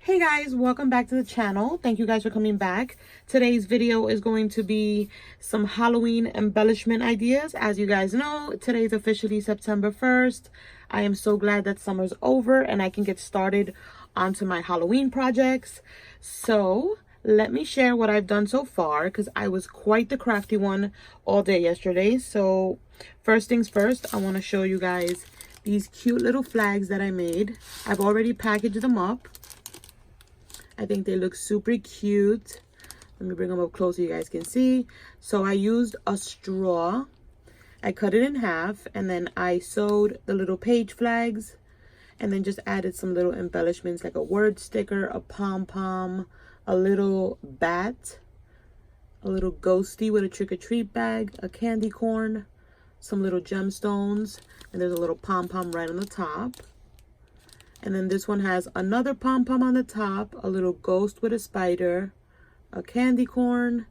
Hey guys, welcome back to the channel. Thank you guys for coming back. Today's video is going to be some Halloween embellishment ideas. As you guys know, today's officially September 1st. I am so glad that summer's over and I can get started onto my Halloween projects. So let me share what I've done so far because I was quite the crafty one all day yesterday. So first things first, I want to show you guys these cute little flags that I made. I've already packaged them up. I think they look super cute. Let me bring them up close so you guys can see. So I used a straw. I cut it in half and then I sewed the little page flags and then just added some little embellishments like a word sticker, a pom-pom, a little bat, a little ghosty with a trick-or-treat bag, a candy corn, some little gemstones, and there's a little pom-pom right on the top. And then this one has another pom-pom on the top, a little ghost with a spider, a candy corn,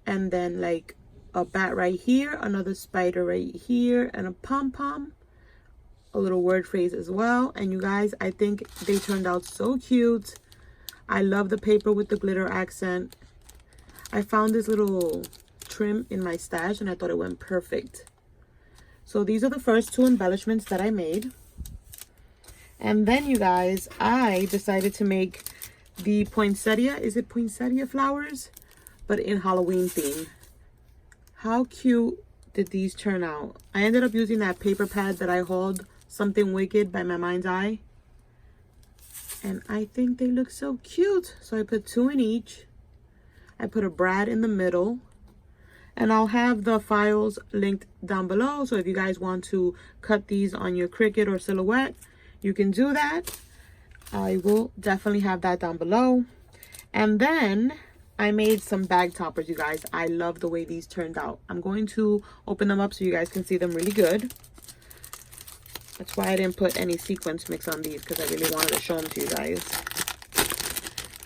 and then like a bat right here, another spider right here, and a pom-pom, a little word phrase as well. And you guys, I think they turned out so cute. I love the paper with the glitter accent. I found this little trim in my stash and I thought it went perfect. So these are the first two embellishments that I made. And then you guys, I decided to make the poinsettia, is it poinsettia flowers? But in Halloween theme. How cute did these turn out? I ended up using that paper pad that I hauled, Something Wicked by My Mind's Eye. And I think they look so cute. So I put two in each. I put a brad in the middle. And I'll have the files linked down below. So if you guys want to cut these on your Cricut or Silhouette, you can do that. I will definitely have that down below. And then I made some bag toppers, you guys. I love the way these turned out. I'm going to open them up so you guys can see them really good. That's why I didn't put any sequence mix on these because I really wanted to show them to you guys.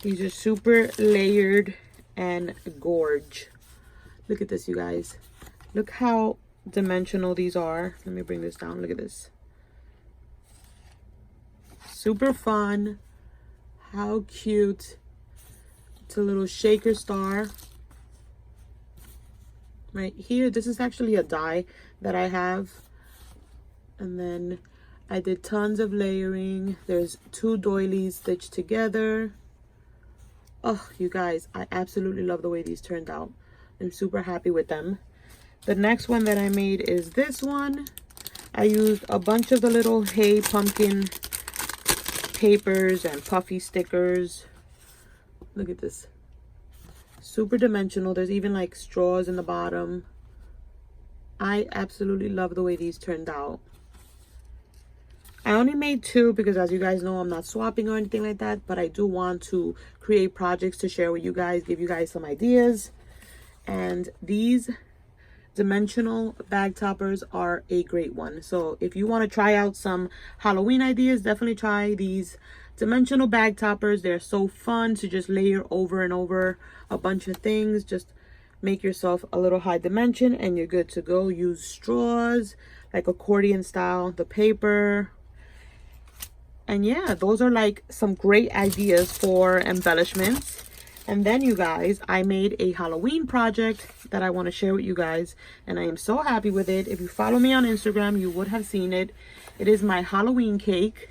These are super layered and gorge. Look at this, you guys. Look how dimensional these are. Let me bring this down. Look at this. Super fun. How cute. It's a little shaker star right here. This is actually a die that I have. And then I did tons of layering. There's two doilies stitched together. Oh, you guys, I absolutely love the way these turned out. I'm super happy with them. The next one that I made is this one. I used a bunch of the little Hey Pumpkin papers and puffy stickers. Look at this. Super dimensional. There's even like straws in the bottom. I absolutely love the way these turned out. I only made two because, as you guys know, I'm not swapping or anything like that, but I do want to create projects to share with you guys, give you guys some ideas. And these dimensional bag toppers are a great one. So if you want to try out some Halloween ideas, definitely try these dimensional bag toppers. They're so fun to just layer over and over a bunch of things. Just make yourself a little high dimension and you're good to go. Use straws like accordion style, the paper. And yeah, those are like some great ideas for embellishments. And then you guys, I made a Halloween project that I want to share with you guys. And I am so happy with it. If you follow me on Instagram, you would have seen it. It is my Halloween cake.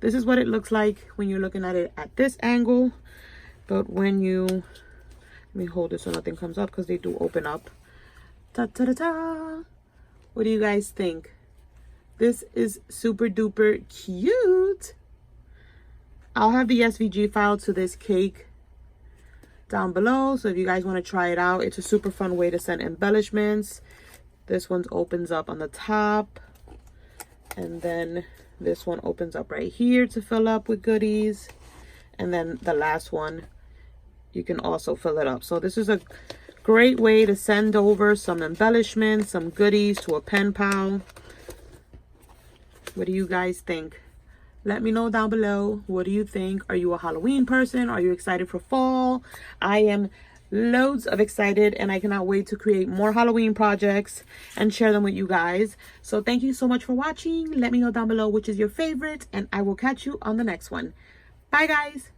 This is what it looks like when you're looking at it at this angle. But when you, let me hold it so nothing comes up because they do open up. Ta-ta-ta-ta. What do you guys think? This is super duper cute. I'll have the SVG file to this cake down below, so if you guys want to try it out, it's a super fun way to send embellishments. This one opens up on the top, and then this one opens up right here to fill up with goodies, and then the last one you can also fill it up. So this is a great way to send over some embellishments, some goodies to a pen pal. What do you guys think? Let me know down below. What do you think? Are you a Halloween person? Are you excited for fall? I am loads of excited and I cannot wait to create more Halloween projects and share them with you guys. So thank you so much for watching. Let me know down below which is your favorite and I will catch you on the next one. Bye guys.